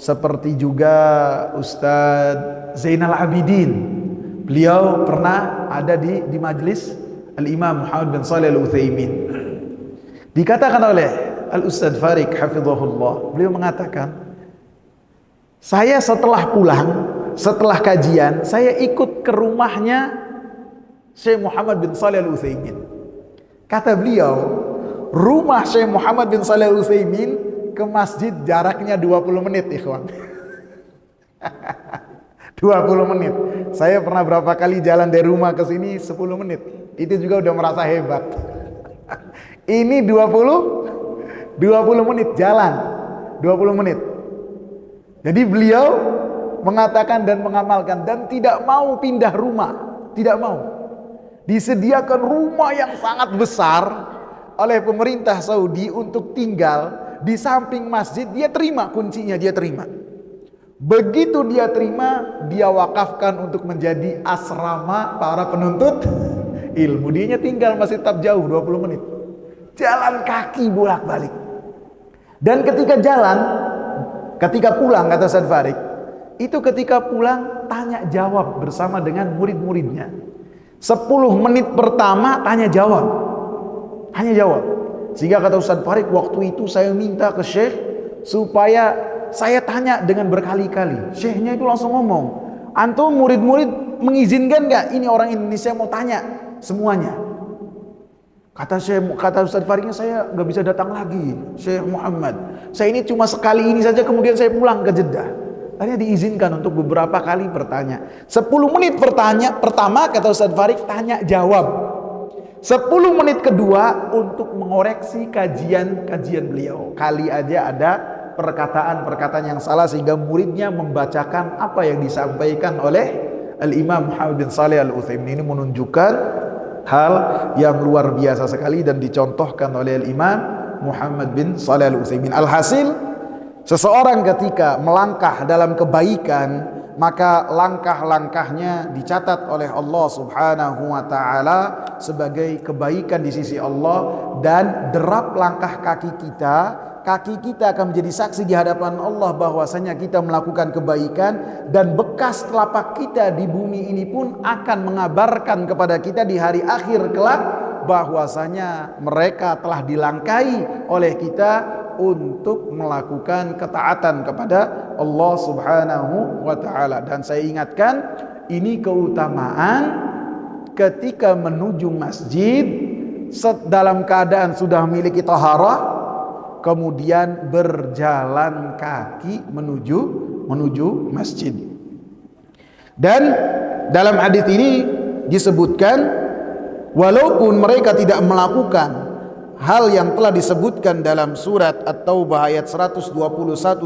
seperti juga Ustaz Zainal Abidin. Beliau pernah ada di majelis Al-Imam Muhammad bin Shalih Al-Utsaimin. Dikatakan oleh Al-Ustaz Farid hafizahullah, beliau mengatakan, saya setelah pulang, setelah kajian, saya ikut ke rumahnya Syekh Muhammad bin Shalih Al-Utsaimin. Kata beliau, rumah Syekh Muhammad bin Shalih Al-Utsaimin ke masjid jaraknya 20 menit, ikhwan. 20 menit. Saya pernah berapa kali jalan dari rumah ke sini 10 menit. Itu juga udah merasa hebat. Ini 20 menit jalan. 20 menit. Jadi beliau mengatakan dan mengamalkan dan tidak mau pindah rumah. Tidak mau. Disediakan rumah yang sangat besar oleh pemerintah Saudi untuk tinggal di samping masjid. Dia terima kuncinya, dia terima. Begitu dia terima, dia wakafkan untuk menjadi asrama para penuntut ilmu. Dianya tinggal masih tetap jauh 20 menit. Jalan kaki bolak-balik. Dan ketika jalan, ketika pulang, kata Ustaz Farid, itu ketika pulang tanya jawab bersama dengan murid-muridnya. 10 menit pertama tanya jawab. Tanya jawab. Sehingga kata Ustaz Farid, waktu itu saya minta ke Syekh supaya saya tanya dengan berkali-kali. Syekhnya itu langsung ngomong, antum murid-murid mengizinkan gak ini orang Indonesia mau tanya semuanya? Kata Ustaz Faridnya, saya gak bisa datang lagi Syekh Muhammad, saya ini cuma sekali ini saja, kemudian saya pulang ke Jeddah. Akhirnya diizinkan untuk beberapa kali bertanya. 10 menit pertama kata Ustaz Farid tanya jawab. 10 menit kedua untuk mengoreksi kajian beliau. Kali aja ada perkataan-perkataan yang salah sehingga muridnya membacakan apa yang disampaikan oleh Al-Imam Muhammad bin Shalih Al-Utsaimin. Ini menunjukkan hal yang luar biasa sekali dan dicontohkan oleh Al-Imam Muhammad bin Shalih Al-Utsaimin. Alhasil, seseorang ketika melangkah dalam kebaikan, maka langkah-langkahnya dicatat oleh Allah Subhanahu wa taala sebagai kebaikan di sisi Allah, dan derap langkah kaki kita akan menjadi saksi di hadapan Allah bahwasanya kita melakukan kebaikan, dan bekas telapak kita di bumi ini pun akan mengabarkan kepada kita di hari akhir kelak bahwasanya mereka telah dilangkai oleh kita untuk melakukan ketaatan kepada Allah Subhanahu wa taala. Dan saya ingatkan, ini keutamaan ketika menuju masjid dalam keadaan sudah memiliki taharah, kemudian berjalan kaki menuju masjid. Dan dalam hadis ini disebutkan, walaupun mereka tidak melakukan hal yang telah disebutkan dalam surat At-Taubah ayat 121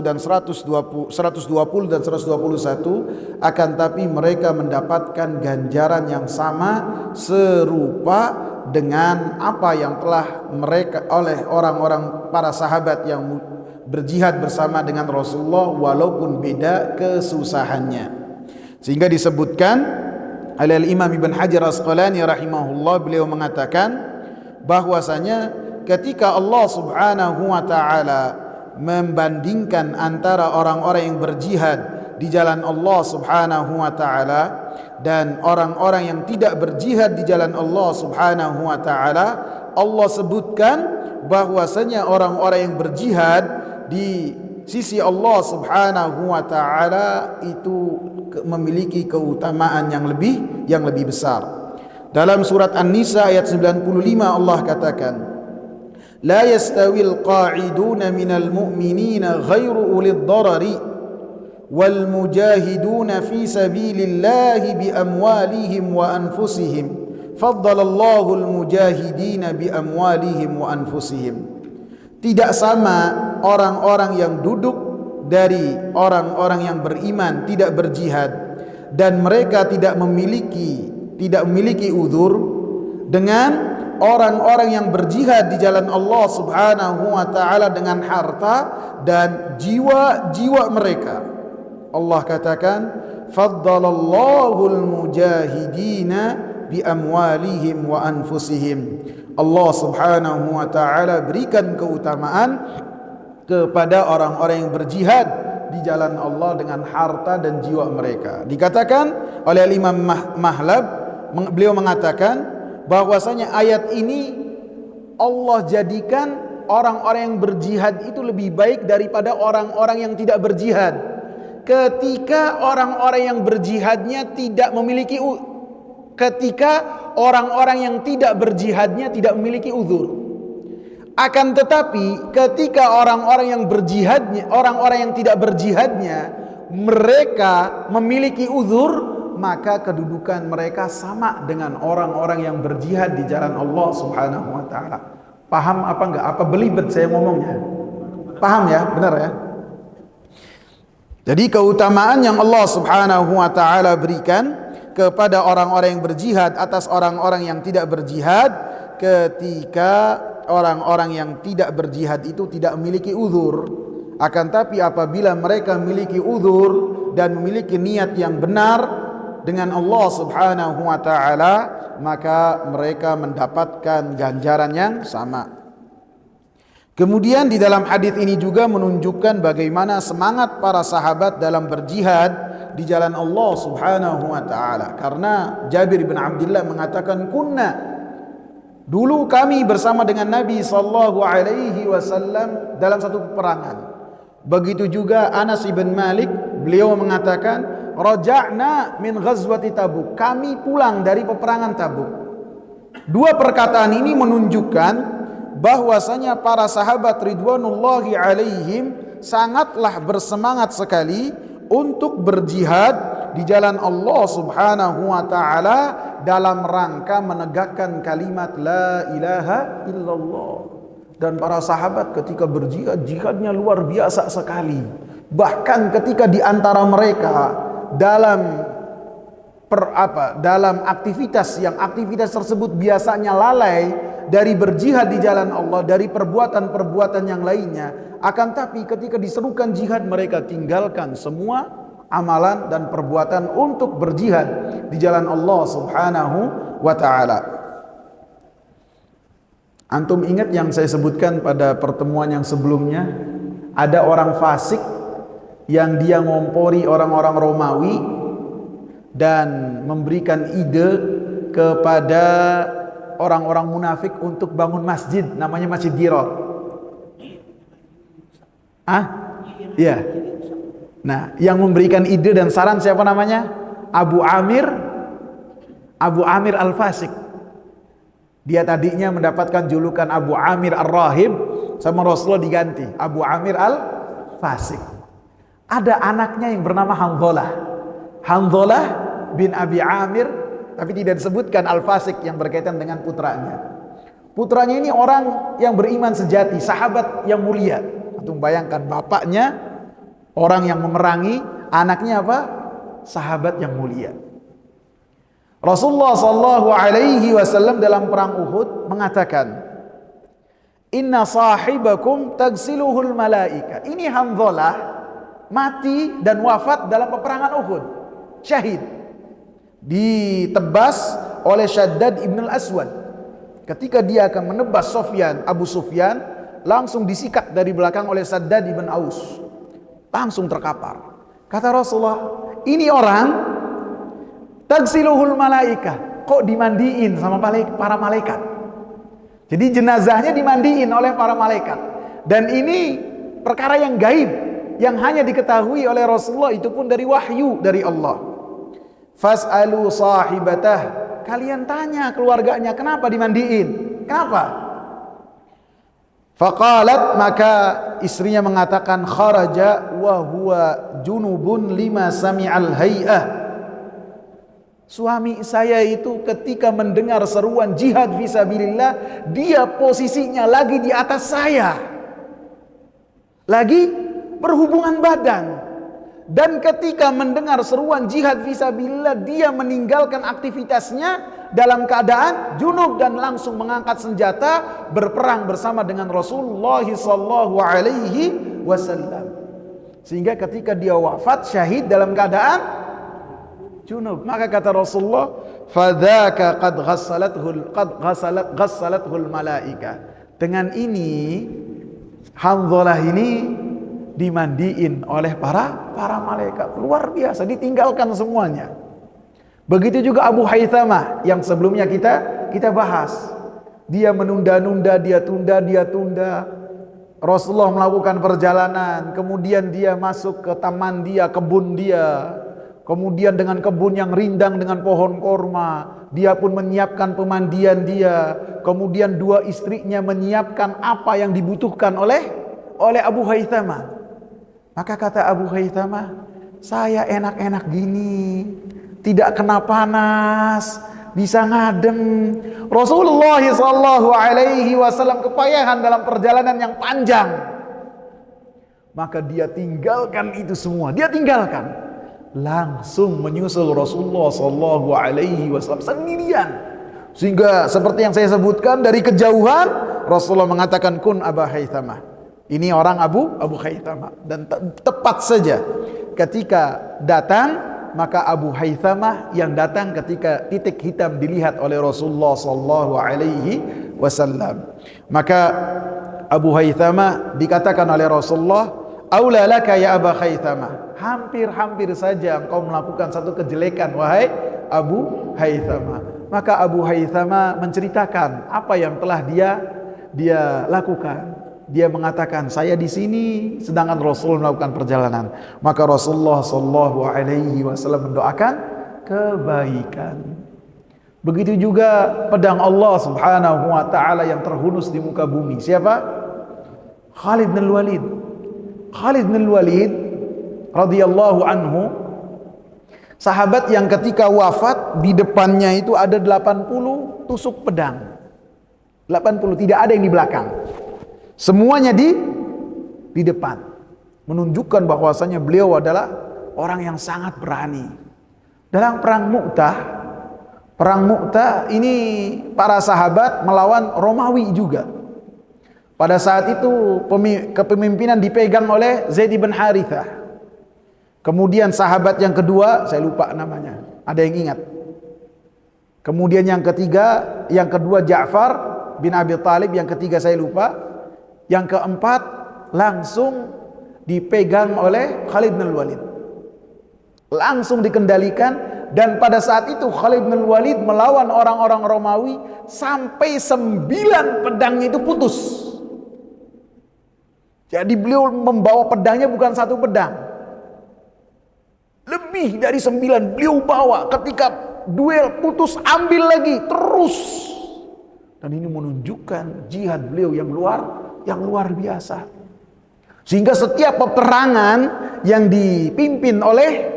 dan 120 dan 121, akan tapi mereka mendapatkan ganjaran yang sama serupa dengan apa yang telah mereka oleh orang-orang para sahabat yang berjihad bersama dengan Rasulullah, walaupun beda kesusahannya. Sehingga disebutkan oleh Imam Ibn Hajar Asqalani rahimahullah, beliau mengatakan bahwasanya ketika Allah Subhanahu wa taala membandingkan antara orang-orang yang berjihad di jalan Allah Subhanahu wa taala dan orang-orang yang tidak berjihad di jalan Allah Subhanahu wa taala, Allah sebutkan bahwasanya orang-orang yang berjihad di sisi Allah Subhanahu wa taala itu memiliki keutamaan yang lebih besar. Dalam surat An-Nisa ayat 95 Allah katakan, la yastawil qa'iduna minal mu'minina ghairu ulid darari wal mujahiduna fi sabilillahi bi amwalihim wa anfusihim faddalallahu al mujahidina bi amwalihim wa anfusihim. Tidak sama orang-orang yang duduk dari orang-orang yang beriman tidak berjihad dan mereka tidak memiliki uzur dengan orang-orang yang berjihad di jalan Allah Subhanahu wa taala dengan harta dan jiwa-jiwa mereka. Allah katakan, faddalallahu al-mujahidina bi amwalihim wa anfusihim. Allah Subhanahu wa taala berikan keutamaan kepada orang-orang yang berjihad di jalan Allah dengan harta dan jiwa mereka. Dikatakan oleh Imam Mahlab, beliau mengatakan bahwasanya ayat ini Allah jadikan orang-orang yang berjihad itu lebih baik daripada orang-orang yang tidak berjihad, ketika orang-orang yang berjihadnya tidak memiliki uzur. Akan tetapi ketika orang-orang yang tidak berjihadnya mereka memiliki uzur, maka kedudukan mereka sama dengan orang-orang yang berjihad di jalan Allah Subhanahu wa taala. Paham apa enggak? Apa belibet saya ngomongnya? Paham ya? Benar ya? Jadi keutamaan yang Allah Subhanahu wa taala berikan kepada orang-orang yang berjihad atas orang-orang yang tidak berjihad, ketika orang-orang yang tidak berjihad itu tidak memiliki uzur. Akan tapi apabila mereka memiliki uzur dan memiliki niat yang benar dengan Allah Subhanahu wa taala, maka mereka mendapatkan ganjaran yang sama. Kemudian di dalam hadis ini juga menunjukkan bagaimana semangat para sahabat dalam berjihad di jalan Allah Subhanahu wa taala. Karena Jabir bin Abdullah mengatakan, dulu kami bersama dengan Nabi sallallahu alaihi wasallam dalam satu peperangan. Begitu juga Anas bin Malik, beliau mengatakan, raja'na min ghazwati Tabuk, kami pulang dari peperangan Tabuk. Dua perkataan ini menunjukkan bahwasanya para sahabat ridwanullahi alaihim sangatlah bersemangat sekali untuk berjihad di jalan Allah Subhanahu wa taala dalam rangka menegakkan kalimat la ilaha illallah. Dan para sahabat ketika berjihad, jihadnya luar biasa sekali. Bahkan ketika di antara mereka dalam aktivitas tersebut biasanya lalai dari berjihad di jalan Allah, dari perbuatan-perbuatan yang lainnya, akan tapi ketika diserukan jihad mereka tinggalkan semua amalan dan perbuatan untuk berjihad di jalan Allah Subhanahu wa taala. Antum ingat yang saya sebutkan pada pertemuan yang sebelumnya, ada orang fasik yang dia ngompori orang-orang Romawi dan memberikan ide kepada orang-orang munafik untuk bangun masjid, namanya Masjid Dirar. Iya. Nah, yang memberikan ide dan saran siapa namanya? Abu Amir Al-Fasik. Dia tadinya mendapatkan julukan Abu Amir Ar-Rahib, sama Rasulullah diganti Abu Amir Al-Fasik. Ada anaknya yang bernama Hanzalah bin Abi Amir, tapi tidak disebutkan Al-Fasik yang berkaitan dengan putranya. Putranya ini orang yang beriman sejati, sahabat yang mulia. Antum bayangkan, bapaknya orang yang memerangi, anaknya apa? Sahabat yang mulia. Rasulullah sallallahu alaihi wasallam dalam perang Uhud mengatakan, "Inna sahibakum tagsiluhul malaika." Ini Hanzalah mati dan wafat dalam peperangan Uhud. Syahid. Ditebas oleh Syaddad ibn al-Aswad. Ketika dia akan menebas Abu Sufyan, langsung disikat dari belakang oleh Syaddad ibn Aus. Langsung terkapar. Kata Rasulullah, ini orang tagsiluhul malaika, kok dimandiin sama para malaikat. Jadi jenazahnya dimandiin oleh para malaikat. Dan ini perkara yang gaib, yang hanya diketahui oleh Rasulullah, itu pun dari wahyu dari Allah. Fas'alu sahibatah, kalian tanya keluarganya kenapa dimandiin, kenapa? Faqalat, maka istrinya mengatakan, kharaja wa huwa junubun lima sami'al hay'ah. Suami saya itu ketika mendengar seruan jihad fisabilillah, dia posisinya lagi di atas saya, lagi berhubungan badan. Dan ketika mendengar seruan jihad fisabilillah, dia meninggalkan aktivitasnya dalam keadaan junub dan langsung mengangkat senjata berperang bersama dengan Rasulullah sallallahu alaihi wasallam. Sehingga ketika dia wafat syahid dalam keadaan junub, maka kata Rasulullah, fadzaka qad ghassalathul malaika. Dengan ini Hanzalah ini dimandiin oleh para malaikat. Luar biasa, ditinggalkan semuanya. Begitu juga Abu Haythamah yang sebelumnya kita bahas. Dia menunda-nunda, dia tunda. Rasulullah melakukan perjalanan, kemudian dia masuk ke taman dia, kebun dia. Kemudian dengan kebun yang rindang dengan pohon korma, dia pun menyiapkan pemandian dia. Kemudian dua istrinya menyiapkan apa yang dibutuhkan oleh Abu Haythamah. Maka kata Abu Haythamah, saya enak-enak gini, tidak kena panas, bisa ngadem. Rasulullah sallallahu alaihi wasallam kepayahan dalam perjalanan yang panjang. Maka dia tinggalkan itu semua, dia tinggalkan. Langsung menyusul Rasulullah sallallahu alaihi wasallam sendirian. Sehingga seperti yang saya sebutkan, dari kejauhan Rasulullah mengatakan, kun Aba Haythamah. Ini orang Abu Haythamah. Dan tepat saja ketika datang, maka Abu Haythamah yang datang ketika titik hitam dilihat oleh Rasulullah sallallahu alaihi wasallam. Maka Abu Haythamah dikatakan oleh Rasulullah, aula laka ya Aba Haythamah, hampir saja engkau melakukan satu kejelekan wahai Abu Haythamah. Maka Abu Haythamah menceritakan apa yang telah dia lakukan. Dia mengatakan, saya di sini sedangkan Rasul melakukan perjalanan. Maka Rasulullah sallallahu alaihi wasallam mendoakan kebaikan. Begitu juga pedang Allah Subhanahu wa taala yang terhunus di muka bumi. Siapa? Khalid bin Walid. Khalid bin Walid radhiyallahu anhu, sahabat yang ketika wafat di depannya itu ada 80 tusuk pedang. 80, tidak ada yang di belakang. Semuanya di depan, menunjukkan bahwasanya beliau adalah orang yang sangat berani. Dalam perang Mu'tah ini para sahabat melawan Romawi juga. Pada saat itu kepemimpinan dipegang oleh Zaid bin Harithah. Kemudian sahabat yang kedua, saya lupa namanya, ada yang ingat? Kemudian yang kedua Ja'far bin Abi Thalib, yang ketiga saya lupa. Yang keempat langsung dipegang oleh Khalid bin Walid, langsung dikendalikan. Dan pada saat itu Khalid bin Walid melawan orang-orang Romawi sampai 9 pedangnya itu putus. Jadi beliau membawa pedangnya bukan satu pedang, lebih dari 9 beliau bawa. Ketika duel putus, ambil lagi terus. Dan ini menunjukkan jihad beliau yang luar biasa. Sehingga setiap peperangan yang dipimpin oleh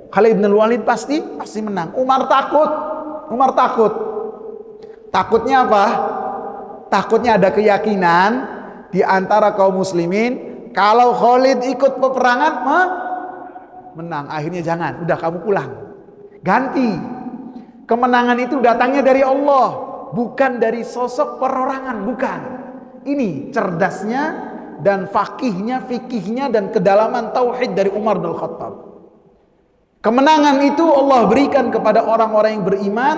Khalid bin Walid pasti menang. Umar takut. Takutnya apa? Takutnya ada keyakinan di antara kaum muslimin, kalau Khalid ikut peperangan menang. Akhirnya jangan, udah kamu pulang. Ganti. Kemenangan itu datangnya dari Allah, bukan dari sosok perorangan, bukan. Ini cerdasnya dan fikihnya dan kedalaman tauhid dari Umar bin Khattab. Kemenangan itu Allah berikan kepada orang-orang yang beriman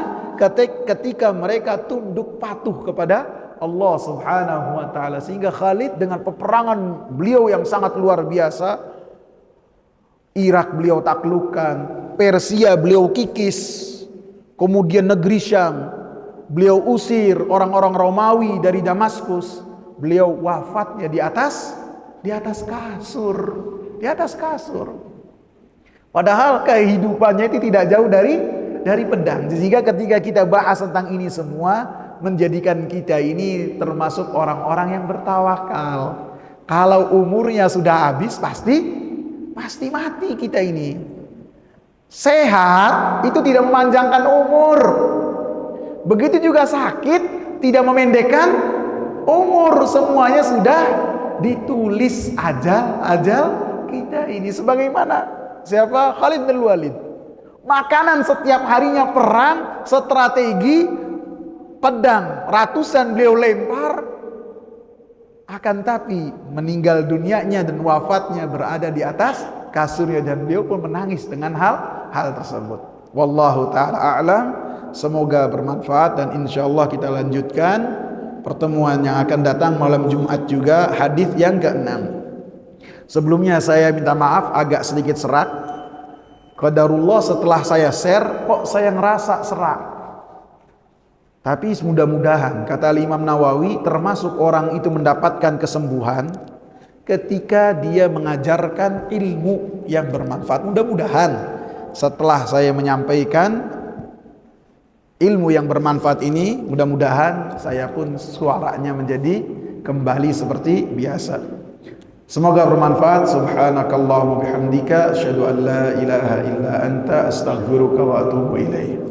ketika mereka tunduk patuh kepada Allah Subhanahu wa taala. Sehingga Khalid dengan peperangan beliau yang sangat luar biasa, Irak beliau taklukkan, Persia beliau kikis, kemudian negeri Syam beliau usir orang-orang Romawi dari Damaskus. Beliau wafatnya di atas kasur. Padahal kehidupannya itu tidak jauh dari pedang. Sehingga ketika kita bahas tentang ini semua, menjadikan kita ini termasuk orang-orang yang bertawakal. Kalau umurnya sudah habis, pasti mati kita ini. Sehat itu tidak memanjangkan umur. Begitu juga sakit tidak memendekkan umur. Semuanya sudah ditulis ajal kita ini. Sebagaimana siapa? Khalid bin Walid. Makanan setiap harinya perang, strategi pedang ratusan beliau lempar. Akan tapi meninggal dunianya dan wafatnya berada di atas kasurnya, dan beliau pun menangis dengan hal tersebut. Wallahu ta'ala a'lam. Semoga bermanfaat, dan insyaallah kita lanjutkan pertemuan yang akan datang malam Jumat juga hadis yang ke-6. Sebelumnya saya minta maaf agak sedikit serak. Qadarullah setelah saya share kok saya ngerasa serak. Tapi mudah-mudahan kata Imam Nawawi, termasuk orang itu mendapatkan kesembuhan ketika dia mengajarkan ilmu yang bermanfaat. Mudah-mudahan setelah saya menyampaikan ilmu yang bermanfaat ini, mudah-mudahan saya pun suaranya menjadi kembali seperti biasa. Semoga bermanfaat. Subhanakallahumma bihamdika asyhadu an la ilaha illa anta astaghfiruka wa atubu ilaik.